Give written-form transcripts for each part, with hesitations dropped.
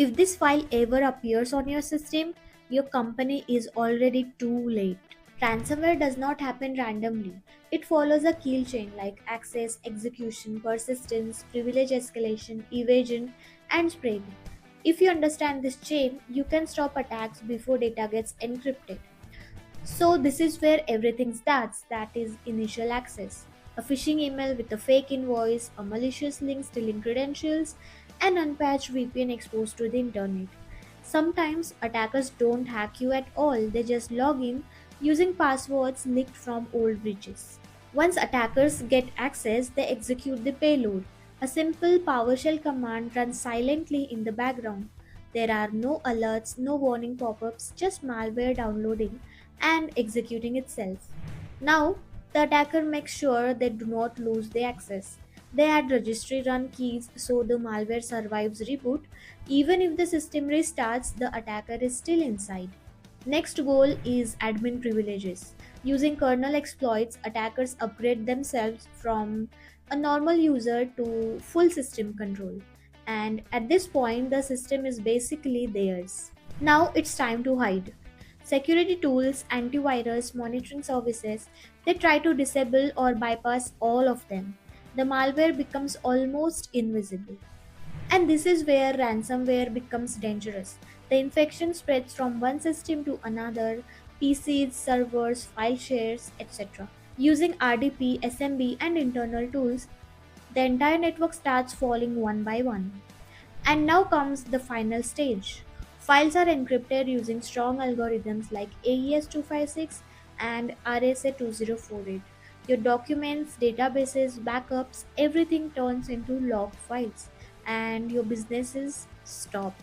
If this file ever appears on your system, your company is already too late. Ransomware does not happen randomly. It follows a kill chain like access, execution, persistence, privilege escalation, evasion, and spread. If you understand this chain, you can stop attacks before data gets encrypted. So this is where everything starts, that is initial access. A phishing email with a fake invoice, a malicious link stealing credentials, an unpatched VPN exposed to the internet. Sometimes attackers don't hack you at all, they just log in using passwords leaked from old breaches. Once attackers get access, they execute the payload. A simple PowerShell command runs silently in the background. There are no alerts, no warning pop ups, just malware downloading and executing itself. Now, the attacker makes sure they do not lose the access. They add registry run keys so the malware survives reboot. Even if the system restarts, the attacker is still inside. Next goal is admin privileges. Using kernel exploits, attackers upgrade themselves from a normal user to full system control. And at this point, the system is basically theirs. Now it's time to hide. Security tools, antivirus, monitoring services, they try to disable or bypass all of them. The malware becomes almost invisible. And this is where ransomware becomes dangerous. The infection spreads from one system to another, PCs, servers, file shares, etc. Using RDP, SMB, and internal tools, the entire network starts falling one by one. And now comes the final stage. Files are encrypted using strong algorithms like AES 256 and RSA 2048. Your documents, databases, backups, everything turns into log files and your business is stopped.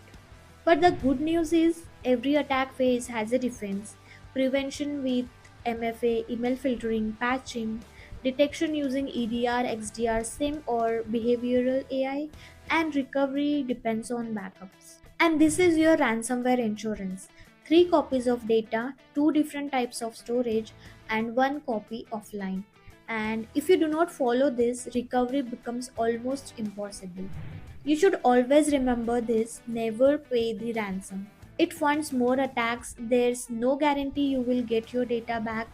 But the good news is every attack phase has a defense. Prevention with MFA, email filtering, patching, detection using EDR, XDR, SIM or behavioral AI, and recovery depends on backups. And this is your ransomware insurance. 3 copies of data, 2 different types of storage, and 1 copy offline. And if you do not follow this, recovery becomes almost impossible. You should always remember this, never pay the ransom. It funds more attacks, there's no guarantee you will get your data back,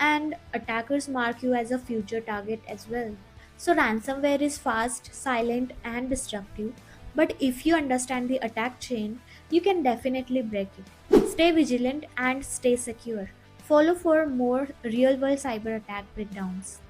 and attackers mark you as a future target as well. So, ransomware is fast, silent, and destructive, but if you understand the attack chain, you can definitely break it. Stay vigilant and stay secure. Follow for more real world cyber attack breakdowns.